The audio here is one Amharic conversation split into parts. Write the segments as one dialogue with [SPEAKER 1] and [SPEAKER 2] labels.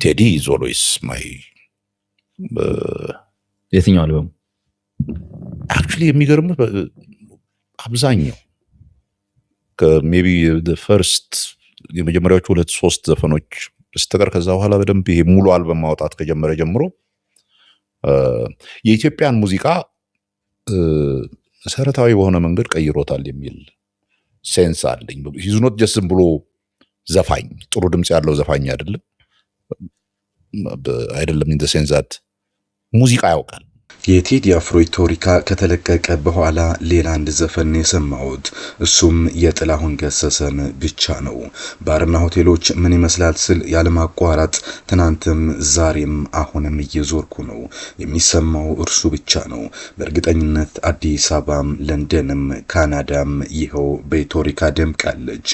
[SPEAKER 1] ቴዲ is always my
[SPEAKER 2] የትኛው አልበም
[SPEAKER 1] actually የሚገርምህ አብዛኛው ሜቢ the first የመጀመሪያዎቹ 2-3 ዘፈኖች በስተቀር ከዛ በኋላ በደንብ ይሄ ሙሉ አልበም ማውጣት ከጀመረ ጀምሮ የኢትዮጵያን ሙዚቃ መሰረታዊ በሆነ መንገድ ቀይሮታል የሚል ሴንስ አለኝ። he's not just ብሎ ዘፋኝ ጥሩ ድምጽ ያለው ዘፋኝ አይደለም in the sense that ሙዚቃ ያውቃል።
[SPEAKER 3] የቴዲ አፍሮ ኢትዮሪካ ከተለቀቀ በኋላ ሌላ አንድ ዘፈን የሰማሁት እሱም የጥላሁን ገሰሰን ብቻ ነው። ባርና ሆቴሎች ምን ይመስላል ስል ያለማቋረጥ ትናንትም ዛሬም አሁንም እየዞርኩ ነው። የሚሰማው እርሱ ብቻ ነው። በእርግጠኝነት አዲስ አበባም ለንደንም ካናዳም ይኸው በኢትዮሪካ ደምቃለች።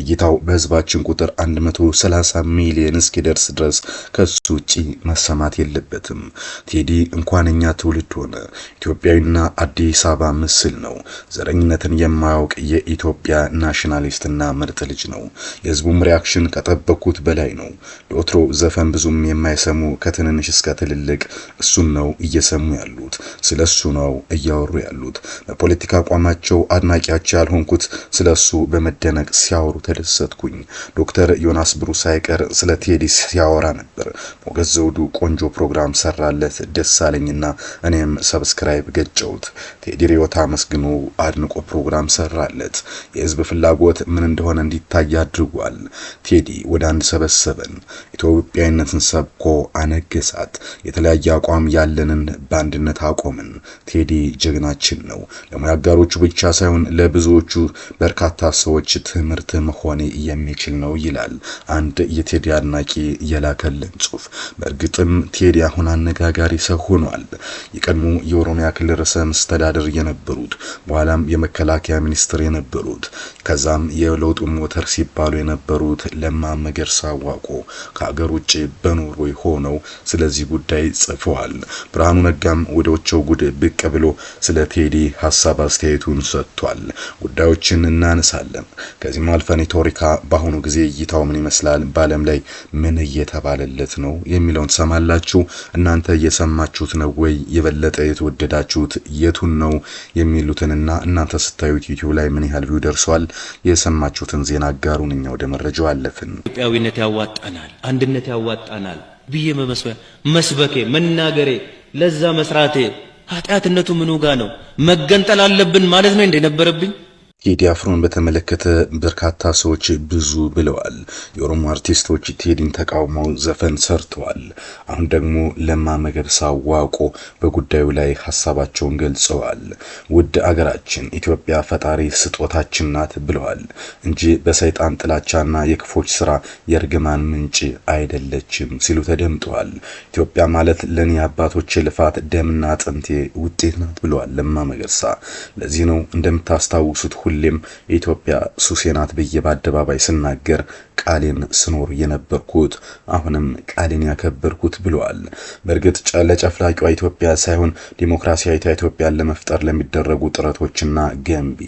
[SPEAKER 3] እይታው በህዝባችን ቁጥር 130 ሚሊዮን እስኪደርስ ድረስ ከሱ ውጪ መሰማት የለበትም። ቴዲ እንኳንኛ ትውልድ ሆነ ኢትዮጵያዊና አዲስ አበባ ምስል ነው። ዘረኝነትን የማያውቅ የኢትዮጵያ ናሽናሊስትና ምርጥ ልጅ ነው። የህዝቡም ሪአክሽን ከጠበቁት በላይ ነው። ለወትሮ ዘፈን ብዙም የማይሰሙ ከትንንሽ እስከ ትልልቅ እሱን ነው እየሰሙ ያሉት፣ ስለሱ ነው እያወሩ ያሉት። በፖለቲካ አቋማቸው አድናቂያቸው ያልሆንኩት ስለሱ በመደነቅ ሲያወሩ ተደሰትኩኝ። ዶክተር ዮናስ ብሩ ሳይቀር ስለ ቴዲ ሲያወራ ነበር። ሞገዝ ዘውዱ ቆንጆ ፕሮግራም ሰራለት ደሳለኝና እኔም ሰብስክራይብ ገጨውት። ቴዲ ሪዮታ መስግኖ አድንቆ ፕሮግራም ሰራለት። የህዝብ ፍላጎት ምን እንደሆነ እንዲታይ አድርጓል። ቴዲ ወደ አንድ ሰበሰበን። ኢትዮጵያዊነትን ሰብኮ አነገሳት። የተለያየ አቋም ያለንን በአንድነት አቆምን። ቴዲ ጀግናችን ነው። ለሙያ አጋሮቹ ብቻ ሳይሆን ለብዙዎቹ በርካታ ሰዎች ትምህርት መሆን የሚችል ነው ይላል አንድ የቴዲ አድናቂ የላከልን ጽሑፍ። በእርግጥም ቴዲ አሁን አነጋጋሪ ሰው ሆኗል። የቀድሞ የኦሮሚያ ክልል ርዕሰ መስተዳድር የነበሩት በኋላም የመከላከያ ሚኒስትር የነበሩት ከዛም የለውጡ ሞተር ሲባሉ የነበሩት ለማ መገርሳ ዋቆ ከሀገር ውጭ በኖርዌይ ሆነው ስለዚህ ጉዳይ ጽፈዋል። ብርሃኑ ነጋም ወደ ወቸው ጉድ ብቅ ብሎ ስለ ቴዲ ሐሳብ አስተያየቱን ሰጥቷል። ጉዳዮችን እናነሳለን። ከዚህም አልፈን ኢትዮሪካ በአሁኑ ጊዜ እይታው ምን ይመስላል፣ በዓለም ላይ ምን እየተባለለት ነው የሚለውን ሰማላችሁ። እናንተ እየሰማችሁት ነው ወይ? የበለጠ የተወደዳችሁት የቱን ነው የሚሉትንና እናንተ ስታዩት ዩቲዩብ ላይ ምን ያህል ቪው ደርሷል የሰማችሁትን ዜና አጋሩን። እኛ ወደ መረጃው አለፍን።
[SPEAKER 4] ኢትዮጵያዊነት ያዋጣናል፣ አንድነት ያዋጣናል ብዬ መስበኬ መናገሬ ለዛ መስራቴ ኃጢአትነቱ ምኑ ጋር ነው? መገንጠል አለብን ማለት ነው እንደነበረብኝ።
[SPEAKER 3] ቴዲ አፍሮን በተመለከተ በርካታ ሰዎች ብዙ ብለዋል። የኦሮሞ አርቲስቶች ቴዲን ተቃውመው ዘፈን ሰርተዋል። አሁን ደግሞ ለማ መገርሳ ዋቆ በጉዳዩ ላይ ሐሳባቸውን ገልጸዋል። ውድ አገራችን ኢትዮጵያ ፈጣሪ ስጦታችን ናት ብለዋል እንጂ በሰይጣን ጥላቻና የክፎች ስራ የርግማን ምንጭ አይደለችም ሲሉ ተደምጠዋል። ኢትዮጵያ ማለት ለኔ አባቶቼ ልፋት ደምና አጥንቴ ውጤት ናት ብለዋል ለማ መገርሳ። ለዚህ ነው እንደምታስታውሱት ሁሌም ኢትዮጵያ ሱሴ ናት ብዬ በአደባባይ ስናገር ቃሌን ስኖር የነበርኩት አሁንም ቃሌን ያከበርኩት ብለዋል። በእርግጥ ለጨፍላቂዋ ኢትዮጵያ ሳይሆን ዲሞክራሲያዊት ኢትዮጵያን ለመፍጠር ለሚደረጉ ጥረቶችና ገንቢ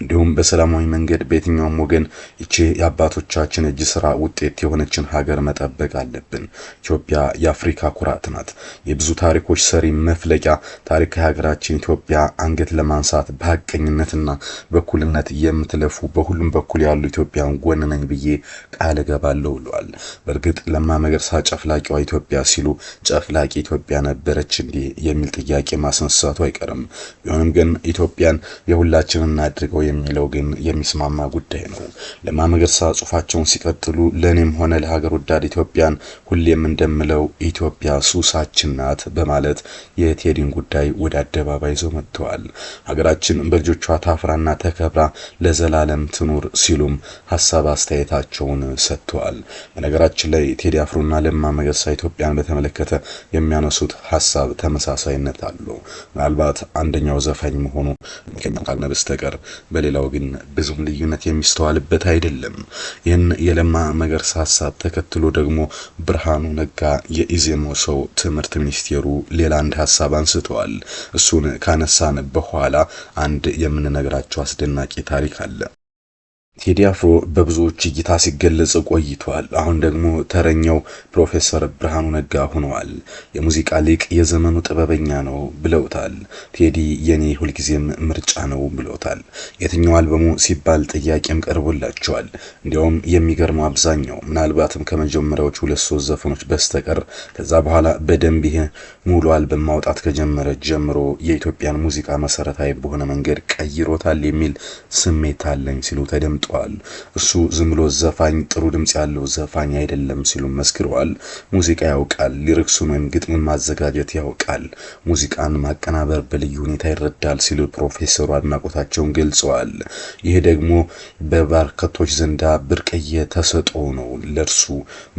[SPEAKER 3] እንዲሁም በሰላማዊ መንገድ በየትኛውም ወገን እቺ የአባቶቻችን እጅ ስራ ውጤት የሆነችን ሀገር መጠበቅ አለብን። ኢትዮጵያ የአፍሪካ ኩራት ናት። የብዙ ታሪኮች ሰሪ መፍለቂያ ታሪካዊ ሀገራችን ኢትዮጵያ አንገት ለማንሳት በሐቀኝነትና በኩልነት የምትለፉ በሁሉም በኩል ያሉ ኢትዮጵያን ጎን ነኝ ብዬ ቃል ገባለሁ ብለዋል። በእርግጥ ለማ መገርሳ ጨፍላቂዋ ኢትዮጵያ ሲሉ ጨፍላቂ ኢትዮጵያ ነበረች እንዴ የሚል ጥያቄ ማስነሳቱ አይቀርም። ቢሆንም ግን ኢትዮጵያን የሁላችንን እናድርገው የሚለው ግን የሚስማማ ጉዳይ ነው። ለማ መገርሳ ጽሑፋቸውን ሲቀጥሉ ለኔም ሆነ ለሀገር ወዳድ ኢትዮጵያን ሁሌም እንደምለው ኢትዮጵያ ሱሳችን ናት በማለት የቴዲን ጉዳይ ወደ አደባባይ ይዘው መጥተዋል። ሀገራችን በልጆቿ ታፍራና ተከብራ ለዘላለም ትኑር ሲሉም ሐሳብ አስተያየታቸውን ሰጥተዋል። በነገራችን ላይ ቴዲ አፍሮና ለማ መገርሳ ኢትዮጵያን በተመለከተ የሚያነሱት ሐሳብ ተመሳሳይነት አለው። ምናልባት አንደኛው ዘፋኝ መሆኑ ካልነ በስተቀር በሌላው ግን ብዙም ልዩነት የሚስተዋልበት አይደለም። ይህን የለማ መገርሳ ሐሳብ ተከትሎ ደግሞ ብርሃኑ ነጋ የኢዜማው ሰው ትምህርት ሚኒስቴሩ ሌላ አንድ ሐሳብ አንስተዋል። እሱን ካነሳን በኋላ አንድ የምንነግራቸው አስደናቂ ታሪክ አለ። ቴዲ አፍሮ በብዙዎች እይታ ሲገለጽ ቆይቷል። አሁን ደግሞ ተረኛው ፕሮፌሰር ብርሃኑ ነጋ ሆነዋል። የሙዚቃ ሊቅ፣ የዘመኑ ጥበበኛ ነው ብለውታል። ቴዲ የኔ ሁልጊዜም ምርጫ ነው ብለውታል። የትኛው አልበሙ ሲባል ጥያቄም ቀርቦላቸዋል። እንዲያውም የሚገርመው አብዛኛው ምናልባትም ከመጀመሪያዎቹ 2-3 ዘፈኖች በስተቀር ከዛ በኋላ በደንብ ይሄ ሙሉ አልበም ማውጣት ከጀመረ ጀምሮ የኢትዮጵያን ሙዚቃ መሰረታዊ በሆነ መንገድ ቀይሮታል የሚል ስሜት አለኝ ሲሉ ተደምጠዋል። እሱ ዝም ብሎ ዘፋኝ፣ ጥሩ ድምጽ ያለው ዘፋኝ አይደለም ሲሉ መስክረዋል። ሙዚቃ ያውቃል፣ ሊሪክሱን ወይም ግጥሙን ማዘጋጀት ያውቃል፣ ሙዚቃን ማቀናበር በልዩ ሁኔታ ይረዳል ሲሉ ፕሮፌሰሩ አድናቆታቸውን ገልጸዋል። ይህ ደግሞ በበርካቶች ዘንዳ ብርቅዬ ተሰጥኦ ነው ለርሱ፣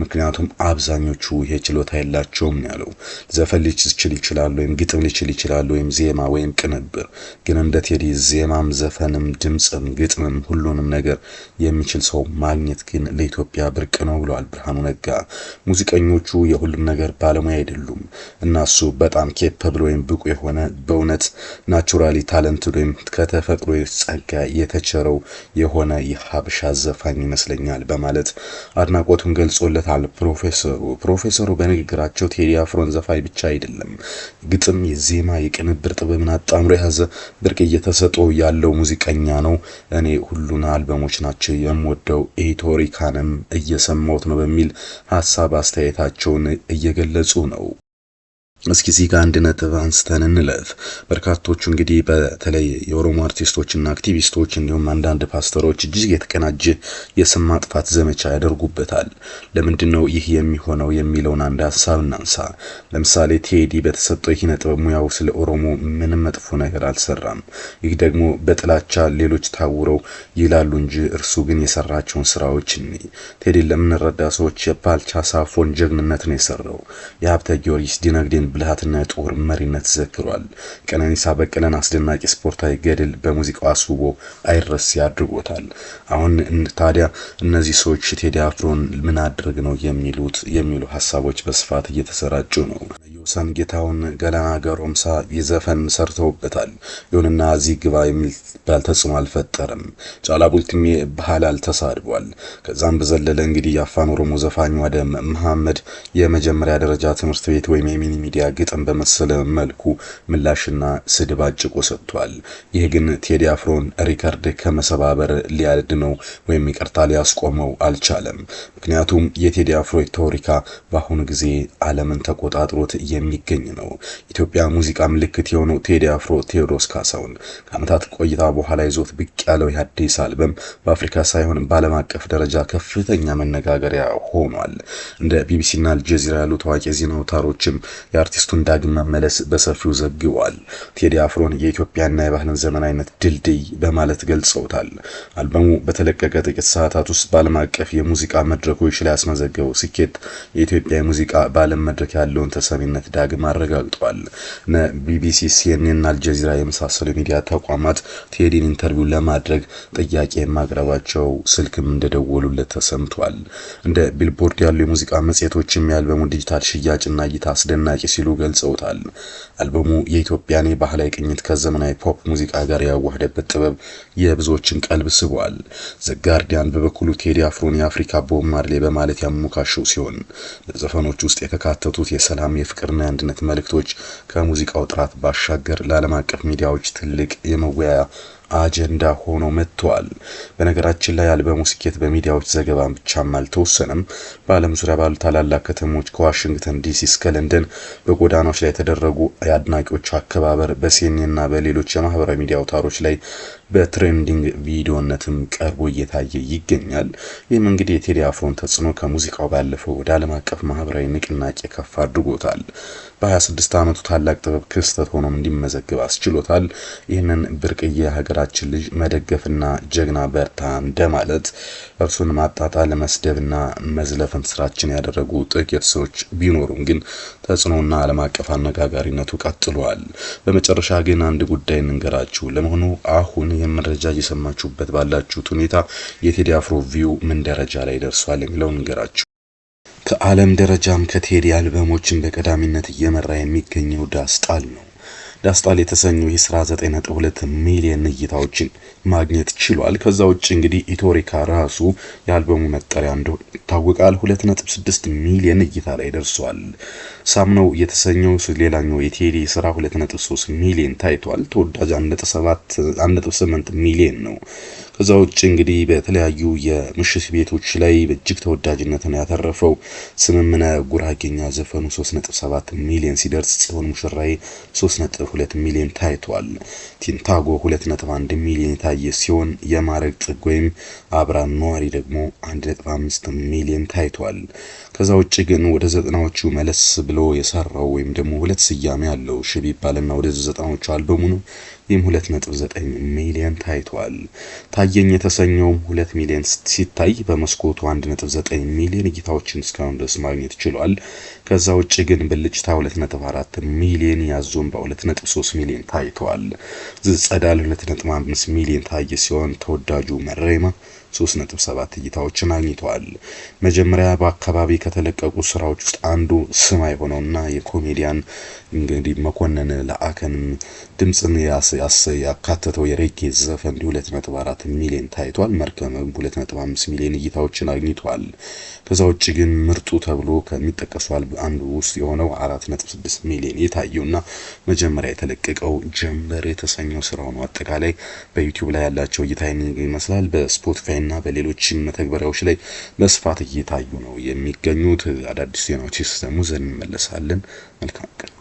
[SPEAKER 3] ምክንያቱም አብዛኞቹ ይሄ ችሎታ የላቸውም ያለው። ዘፈን ሊችል ይችላል ወይም ግጥም ሊችል ይችላል ወይም ዜማ ወይም ቅንብር፣ ግን እንደ ቴዲ ዜማም ዘፈንም ድምጽም ግጥምም ሁሉንም ነገር የሚችል ሰው ማግኘት ግን ለኢትዮጵያ ብርቅ ነው ብለዋል ብርሃኑ ነጋ። ሙዚቀኞቹ የሁሉም ነገር ባለሙያ አይደሉም እና እሱ በጣም ኬፐብል ወይም ብቁ የሆነ በእውነት ናቹራሊ ታለንት ወይም ከተፈጥሮ ጸጋ የተቸረው የሆነ የሀበሻ ዘፋኝ ይመስለኛል በማለት አድናቆቱን ገልጾለታል። ፕሮፌሰሩ በንግግራቸው ቴዲ አፍሮን ዘፋኝ ብቻ አይደለም፣ ግጥም፣ የዜማ የቅንብር ጥበብን አጣምሮ የያዘ ብርቅዬ ተሰጥኦ ያለው ሙዚቀኛ ነው። እኔ ሁሉን አልበሞች ናቸው የምወደው፣ ኢትዮሪካንም እየሰማሁት ነው በሚል ሐሳብ አስተያየታቸውን እየገለጹ ነው። እስኪ እዚህ ጋር አንድ ነጥብ አንስተን እንለፍ። በርካቶቹ እንግዲህ በተለይ የኦሮሞ አርቲስቶችና አክቲቪስቶች እንዲሁም አንዳንድ ፓስተሮች እጅግ የተቀናጀ የስም ማጥፋት ዘመቻ ያደርጉበታል። ለምንድነው ይህ የሚሆነው የሚለውን አንድ ሐሳብ እናንሳ። ለምሳሌ ቴዲ በተሰጠው የኪነ ጥበብ ሙያው ስለ ኦሮሞ ምንም መጥፎ ነገር አልሰራም። ይህ ደግሞ በጥላቻ ሌሎች ታውረው ይላሉ እንጂ እርሱ ግን የሰራቸውን ስራዎች ቴዲን ለምንረዳ ሰዎች የባልቻ ሳፎን ጀግንነት ነው የሰራው። የሀብተ ጊዮርጊስ ዲነግዴን ብልሃትና የጦር መሪነት ዘክሯል። ቀነኒሳ በቀለን አስደናቂ ስፖርታዊ ገድል በሙዚቃው አስውቦ አይረስ ያድርጎታል። አሁን ታዲያ እነዚህ ሰዎች ቴዲ አፍሮን ምን አድርግ ነው የሚሉ ሀሳቦች በስፋት እየተሰራጩ ነው። ዮሳን ጌታውን፣ ገላና ገሮምሳ የዘፈን ሰርተውበታል። ይሁንና እዚህ ግባ የሚባል ተጽዕኖ አልፈጠረም። ጫላ ቡልቲሜ ባህላል ተሳድቧል። ከዛም በዘለለ እንግዲህ የአፋን ኦሮሞ ዘፋኝ ወደ መሐመድ የመጀመሪያ ደረጃ ትምህርት ቤት ወይም የሚኒ ሚዲያ ግጥም በመሰለ መልኩ ምላሽና ስድብ አጭቆ ሰጥቷል። ይህ ግን ቴዲ አፍሮን ሪከርድ ከመሰባበር ሊያድነው ወይም ይቅርታ ሊያስቆመው አልቻለም። ምክንያቱም የቴዲ አፍሮ ቶሪካ በአሁኑ ጊዜ ዓለምን ተቆጣጥሮት የሚገኝ ነው። ኢትዮጵያ ሙዚቃ ምልክት የሆነው ቴዲ አፍሮ ቴዎድሮስ ካሳሁን ከዓመታት ቆይታ በኋላ ይዞት ብቅ ያለው የአዲስ አልበም በአፍሪካ ሳይሆን በዓለም አቀፍ ደረጃ ከፍተኛ መነጋገሪያ ሆኗል። እንደ ቢቢሲና አልጀዚራ ያሉ ታዋቂ ዜና አውታሮችም የአርቲስቱን ዳግም መመለስ በሰፊው ዘግበዋል። ቴዲ አፍሮን የኢትዮጵያና የባህልን ዘመናዊነት ድልድይ በማለት ገልጸውታል። አልበሙ በተለቀቀ ጥቂት ሰዓታት ውስጥ በዓለም አቀፍ የሙዚቃ መድረኮች ላይ ያስመዘገበው ስኬት የኢትዮጵያ ሙዚቃ በዓለም መድረክ ያለውን ተሰሚነት ዳግም አረጋግጧል። ቢቢሲ፣ ሲኤንኤን፣ አልጀዚራ የመሳሰሉ ሚዲያ ተቋማት ቴዲን ኢንተርቪው ለማድረግ ጥያቄ ማቅረባቸው ስልክም እንደደወሉለት ተሰምቷል። እንደ ቢልቦርድ ያሉ የሙዚቃ መጽሔቶችም የአልበሙ ዲጂታል ሽያጭና እይታ አስደናቂ ሲሉ ገልጸውታል። አልበሙ የኢትዮጵያን ባህላዊ ቅኝት ከዘመናዊ ፖፕ ሙዚቃ ጋር ያዋህደበት ጥበብ የብዙዎችን ቀልብ ስቧል። ዘጋርዲያን በበኩሉ ቴዲ አፍሮን የአፍሪካ ቦብ ማርሌ በማለት ያሞካሸው ሲሆን በዘፈኖች ውስጥ የተካተቱት የሰላም የፍቅርና የአንድነት መልእክቶች ከሙዚቃው ጥራት ባሻገር ለዓለም አቀፍ ሚዲያዎች ትልቅ የመወያያ አጀንዳ ሆኖ መጥቷል። በነገራችን ላይ አልበሙ ስኬት በሚዲያዎች ዘገባ ብቻም አልተወሰነም። በዓለም ዙሪያ ባሉ ታላላቅ ከተሞች ከዋሽንግተን ዲሲ እስከ ለንደን በጎዳናዎች ላይ የተደረጉ የአድናቂዎች አከባበር በሲኤንኤንና በሌሎች የማህበራዊ ሚዲያ አውታሮች ላይ በትሬንዲንግ ቪዲዮነትም ቀርቦ እየታየ ይገኛል። ይህም እንግዲህ የቴዲ አፍሮን ተጽዕኖ ከሙዚቃው ባለፈው ወደ ዓለም አቀፍ ማህበራዊ ንቅናቄ ከፍ አድርጎታል። በ26 ዓመቱ ታላቅ ጥበብ ክስተት ሆኖም እንዲመዘግብ አስችሎታል። ይህንን ብርቅዬ ሀገራችን ልጅ መደገፍና ጀግና በርታ እንደማለት እርሱን ማጣጣል፣ መስደብና መዝለፍን ስራችን ያደረጉ ጥቂት ሰዎች ቢኖሩም ግን ተጽዕኖና ዓለም አቀፍ አነጋጋሪነቱ ቀጥሏል። በመጨረሻ ግን አንድ ጉዳይ እንንገራችሁ። ለመሆኑ አሁን የመረጃ እየሰማችሁበት ባላችሁት ሁኔታ የቴዲ አፍሮ ቪው ምን ደረጃ ላይ ደርሷል የሚለውን እንገራችሁ። ከዓለም ደረጃም ከቴዲ አልበሞችን በቀዳሚነት እየመራ የሚገኘው ዳስጣል ነው። ዳስጣል የተሰኘው የስራ 9.2 ሚሊዮን እይታዎችን ማግኘት ችሏል። ከዛ ውጭ እንግዲህ ኢትዮሪካ ራሱ የአልበሙ መጠሪያ እንደሆነ ይታወቃል። 2.6 ሚሊዮን እይታ ላይ ደርሷል። ሳምነው የተሰኘው ሌላኛው የቴዲ ስራ 2.3 ሚሊዮን ታይቷል። ተወዳጅ 1.8 ሚሊዮን ነው። ከዛ ውጭ እንግዲህ በተለያዩ የምሽት ቤቶች ላይ እጅግ ተወዳጅነትን ያተረፈው ስምምነ ጉራጌኛ ዘፈኑ 3.7 ሚሊዮን ሲደርስ ጽዮን ሙሽራዬ 3.2 ሚሊዮን ታይቷል። ቲንታጎ 2.1 ሚሊዮን የታየ ሲሆን የማረግ ጥግ ወይም አብራን ነዋሪ ደግሞ 1.5 ሚሊዮን ታይቷል። ከዛ ውጭ ግን ወደ 90ዎቹ መለስ ብሎ የሰራው ወይም ደግሞ ሁለት ስያሜ ያለው ሽብ ይባልና ወደ 90ዎቹ አልበሙ ነው። ይህም 2.9 ሚሊዮን ታይቷል። ታየኝ የተሰኘው 2 ሚሊዮን ሲታይ በመስኮቱ 1.9 ሚሊዮን እይታዎችን እስካሁን ድረስ ማግኘት ችሏል። ከዛ ውጭ ግን ብልጭታ 2.4 ሚሊዮን፣ ያዞምባ 2.3 ሚሊዮን ታይቷል። ጸዳል 2.5 ሚሊዮን ታየ ሲሆን ተወዳጁ መሬማ 3.7 እይታዎችን አግኝቷል። መጀመሪያ በአካባቢ ከተለቀቁ ስራዎች ውስጥ አንዱ ስማ የሆነውና የኮሜዲያን እንግዲህ መኮንን ለአከን ድምጽን ያካተተው የሬጌ ዘፈን 2.4 ሚሊዮን ታይቷል። መርከመም 2.5 ሚሊዮን እይታዎችን አግኝቷል። ከዛ ውጭ ግን ምርጡ ተብሎ ከሚጠቀሱ አንዱ ውስጥ የሆነው 4.6 ሚሊዮን የታየውና መጀመሪያ የተለቀቀው ጀምበር የተሰኘው ስራው ነው። አጠቃላይ በዩቲዩብ ላይ ያላቸው እይታ ይመስላል። በስፖቲፋይ እና በሌሎች መተግበሪያዎች ላይ በስፋት እየታዩ ነው የሚገኙት። አዳዲስ ዜናዎች ሲሰሙ ዘንድ እንመለሳለን። መልካም ቀን።